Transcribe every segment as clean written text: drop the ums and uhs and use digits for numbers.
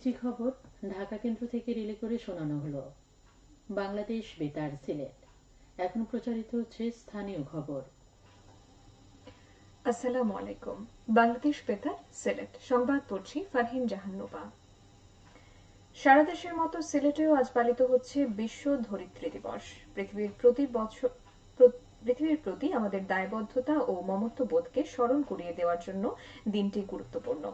একটি খবর ঢাকা কেন্দ্র থেকে রিলে করে শোনানো হলো। বাংলাদেশ বেতার সিলেট। এখন প্রচারিত হচ্ছে স্থানীয় খবর। আসসালামু আলাইকুম। বাংলাদেশ বেতার সিলেট সংবাদ পড়ছি ফারহিন জাহান্নুবা। সারা দেশের মতো সিলেটেও আজ পালিত হচ্ছে বিশ্ব ধরিত্রী দিবস। পৃথিবীর প্রতি আমাদের দায়বদ্ধতা ও মমত্ববোধকে স্মরণ করিয়ে দেওয়ার জন্য দিনটি গুরুত্বপূর্ণ।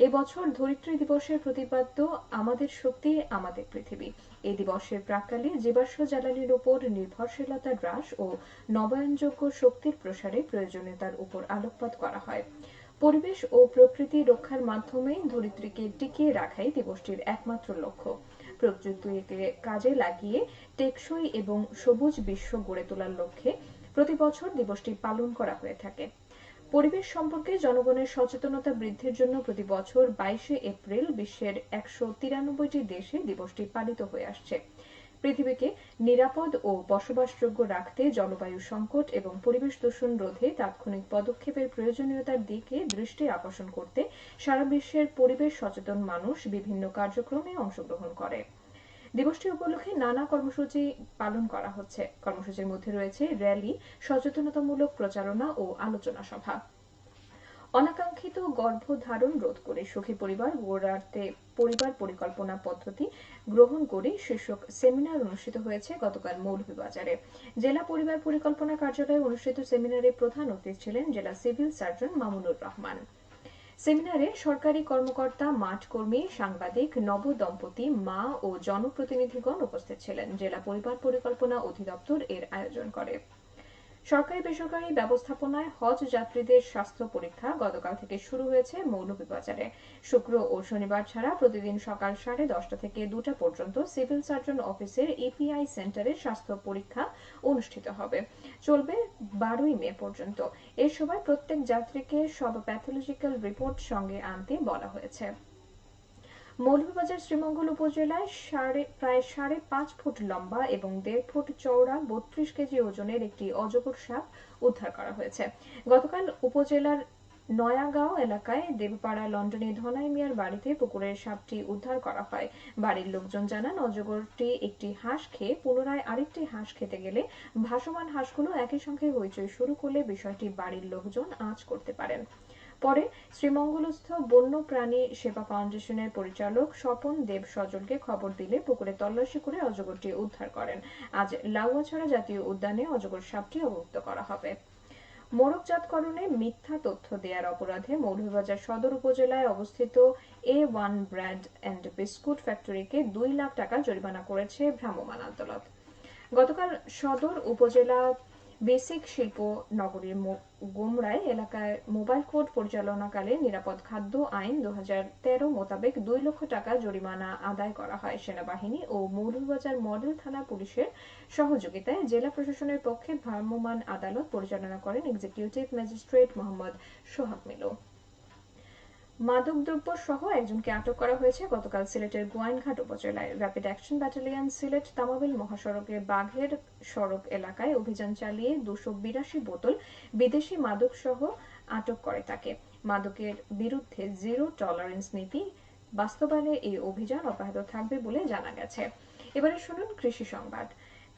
এবছর ধরিত্রী দিবসের প্রতিপাদ্য আমাদের শক্তি আমাদের পৃথিবী। এই দিবসের প্রাক্কালে জীবাশ্ম জ্বালানির উপর নির্ভরশীলতা হ্রাস ও নবায়নযোগ্য শক্তির প্রসারে প্রয়োজনীয়তার উপর আলোকপাত করা হয়। পরিবেশ ও প্রকৃতি রক্ষার মাধ্যমে ধরিত্রীকে টিকিয়ে রাখাই দিবসটির একমাত্র লক্ষ্য। প্রযুক্তিকে কাজে লাগিয়ে টেকসই এবং সবুজ বিশ্ব গড়ে তোলার লক্ষ্যে প্রতি বছর দিবসটি পালন করা হয়ে থাকে। পরিবেশ সম্পর্কে জনগণের সচেতনতা বৃদ্ধির জন্য প্রতি বছর 22শে এপ্রিল বিশ্বের 193টি দেশে দিবসটি পালিত হয়ে আসছে। পৃথিবীকে নিরাপদ ও বসবাসযোগ্য রাখতে জলবায়ু সংকট এবং পরিবেশ দূষণ রোধে তাৎক্ষণিক পদক্ষেপের প্রয়োজনীয়তার দিকে দৃষ্টি আকর্ষণ করতে সারা বিশ্বের পরিবেশ সচেতন মানুষ বিভিন্ন কার্যক্রমে অংশগ্রহণ করে। দিবসটি উপলক্ষে নানা কর্মসূচি পালন করা হচ্ছে। কর্মসূচির মধ্যে রয়েছে র্যালি, সচেতনতামূলক প্রচারণা ও আলোচনা সভা। অনাকাঙ্ক্ষিত গর্ভধারণ রোধ করে সুখী পরিবার গড়তে পরিবার পরিকল্পনা পদ্ধতি গ্রহণ করে শীর্ষক সেমিনার অনুষ্ঠিত হয়েছে গতকাল মৌলভীবাজারে। জেলা পরিবার পরিকল্পনা কার্যালয়ে অনুষ্ঠিত সেমিনারে প্রধান অতিথি ছিলেন জেলা সিভিল সার্জন মামুনুর রহমান। সেমিনারে সরকারি কর্মকর্তা, মাঠকর্মী, সাংবাদিক, নবদম্পতি, মা ও জনপ্রতিনিধিগণ উপস্থিত ছিলেন। জেলা পরিবার পরিকল্পনা অধিদপ্তর এর আয়োজন করে। সরকারি বেসরকারি ব্যবস্থাপনায় হজ যাত্রীদের স্বাস্থ্য পরীক্ষা গতকাল থেকে শুরু হয়েছে মৌলভীবাজারে। শুক্র ও শনিবার ছাড়া প্রতিদিন সকাল 10:30 থেকে 2টা পর্যন্ত সিভিল সার্জন অফিসের ইপিআই সেন্টারে স্বাস্থ্য পরীক্ষা অনুষ্ঠিত হবে। চলবে 12ই মে পর্যন্ত। এ সময় প্রত্যেক যাত্রীকে সব প্যাথোলজিক্যাল রিপোর্ট সঙ্গে আনতে বলা হয়েছে। মৌলভীবাজার শ্রীমঙ্গল উপজেলায় প্রায় 5.5 ফুট লম্বা এবং 1.5 ফুট চওড়া 32 কেজি ওজনের একটি অজগর সাপ উদ্ধার করা হয়েছে। গতকাল উপজেলার নয়াগাঁও এলাকায় দেবপাড়া লন্ডনে ধনাই মিয়ার বাড়িতে পুকুরের সাপটি উদ্ধার করা হয়। বাড়ির লোকজন জানান, অজগরটি একটি হাঁস খেয়ে পুনরায় আরেকটি হাঁস খেতে গেলে ভাসমান হাঁসগুলো একই সঙ্গে হইচই শুরু করলে বিষয়টি বাড়ির লোকজন আঁচ করতে পারেন। পরে শ্রীমঙ্গলস্থ বন্য প্রাণী সেবা ফাউন্ডেশনের পরিচালক স্বপন দেব সজলকে খবর দিলে পুকুরে তল্লাশি করে অজগরটি উদ্ধার করেন। আজ লাউয়াছড়া জাতীয় উদ্যানে অজগর সাপটি অবমুক্ত করা হবে। মোড়কজাতকরণে মিথ্যা তথ্য দেওয়ার অপরাধে মৌলভীবাজার সদর উপজেলায় অবস্থিত A1 ব্রেড অ্যান্ড বিস্কুট ফ্যাক্টরিকে 2 লাখ টাকা জরিমানা করেছে ভ্রাম্যমাণ আদালত। গতকাল সদর উপজেলা বেসিক শিল্প নগরীর গোমরাই এলাকায় মোবাইল কোর্ট পরিচালনাকালে নিরাপদ খাদ্য আইন 2013 মোতাবেক 2 লক্ষ টাকা জরিমানা আদায় করা হয়। সেনাবাহিনী ও মৌলভীবাজার মডেল থানা পুলিশের সহযোগিতায় জেলা প্রশাসনের পক্ষে ভ্রাম্যমাণ আদালত পরিচালনা করেন এক্সিকিউটিভ ম্যাজিস্ট্রেট মোহাম্মদ সোহাগ মিলু। মাদকদ্রব্য সহ একজনকে আটক করা হয়েছে গতকাল সিলেটের গোয়াইনঘাট উপজেলায়। Rapid action battalion Sylhet Tamabil মহাসড়কে বাঘের সড়ক এলাকায় অভিযান চালিয়ে 282 বোতল বিদেশি মাদক সহ আটক করে তাকে। মাদকের বিরুদ্ধে জিরো টলারেন্স নীতি বাস্তবায়নে এই অভিযান অব্যাহত থাকবে বলে জানা গেছে। এবারে শুনুন কৃষি সংবাদ।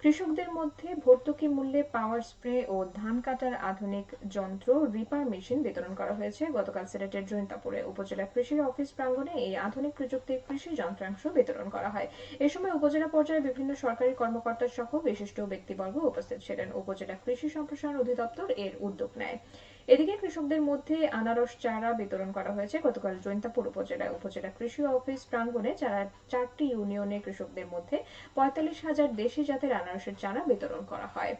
কৃষকদের মধ্যে ভর্তুকি মূল্যে পাওয়ার স্প্রে ও ধান কাটার আধুনিক যন্ত্র রিপার মেশিন বিতরণ করা হয়েছে গতকাল সিলেটের জৈন্তাপুরে উপজেলা কৃষি অফিস প্রাঙ্গণে। এই আধুনিক প্রযুক্তির কৃষি যন্ত্রাংশ বিতরণ করা হয়। এ সময় উপজেলা পর্যায়ে বিভিন্ন সরকারি কর্মকর্তা সহ বিশিষ্ট ব্যক্তিবর্গ উপস্থিত ছিলেন। উপজেলা কৃষি সম্প্রসারণ অধিদপ্তর এর উদ্যোগ নেয়। এদিকে কৃষকদের মধ্যে আনারস চারা বিতরণ করা হয়েছে গতকাল জৈন্তাপুর উপজেলায়। উপজেলা কৃষি অফিস প্রাঙ্গণে 4টি ইউনিয়নের কৃষকদের মধ্যে 45,000 দেশি জাতের আনারসের চারা বিতরণ করা হয়।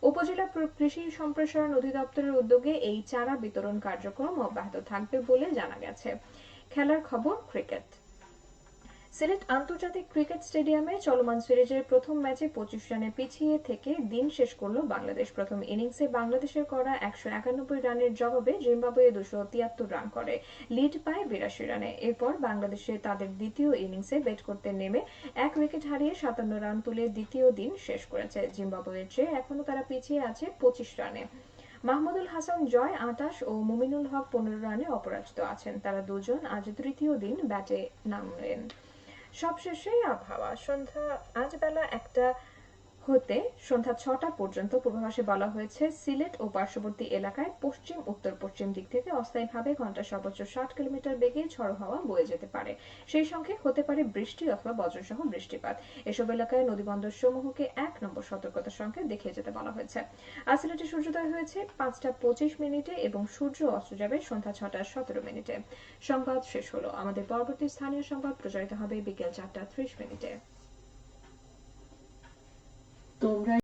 উপজেলা কৃষি সম্প্রসারণ অধিদপ্তরের উদ্যোগে এই চারা বিতরণ কার্যক্রম অব্যাহত থাকবে বলে জানা গেছে। খেলার খবর, ক্রিকেট। সিলেট আন্তর্জাতিক ক্রিকেট স্টেডিয়ামে চলমান সিরিজের প্রথম ম্যাচে 25 রানে পিছিয়ে থেকে দিন শেষ করল বাংলাদেশ। প্রথম ইনিংসে বাংলাদেশের করা 191 রানের জবাবে জিম্বাবুয়ে 273 রান করে লিড পায় 82 রানে। এরপর বাংলাদেশে তাদের দ্বিতীয় ইনিংসে ব্যাট করতে নেমে 1 উইকেট হারিয়ে 57 রান তুলে দ্বিতীয় দিন শেষ করেছে। জিম্বাবুয়ের চেয়ে এখনও তারা পিছিয়ে আছে 25 রানে। মাহমুদুল হাসান জয় 28 ও মুমিনুল হক 15 রানে অপরাজিত আছেন। তারা দুজন আজ তৃতীয় দিন ব্যাটে নামলেন। সবশেষে আবহাওয়া আজ বেলা 1টা হতে সন্ধ্যা 6টা পর্যন্ত পূর্বাভাসে বলা হয়েছে সিলেট ও পার্শ্ববর্তী এলাকায় পশ্চিম উত্তর পশ্চিম দিক থেকে অস্থায়ীভাবে ঘন্টায় সর্বোচ্চ 60 কিলোমিটার বেগে ঝড়ো হাওয়া বয়ে যেতে পারে। সেই সঙ্গে হতে পারে বৃষ্টি অথবা বজ্রসহ বৃষ্টিপাত। এসব এলাকায় নদীবন্দর সমূহকে 1 নম্বর সতর্কতা সংকেত দেখিয়ে যেতে বলা হয়েছে। আজ সিলেটে সূর্যোদয় হয়েছে 5টা 25 এবং সূর্য অস্ত যাবে সন্ধ্যা 6টা 17। সংবাদ শেষ হলো। আমাদের পরবর্তী স্থানীয় সংবাদ প্রচারিত হবে বিকেল 4টা 30। তোমরা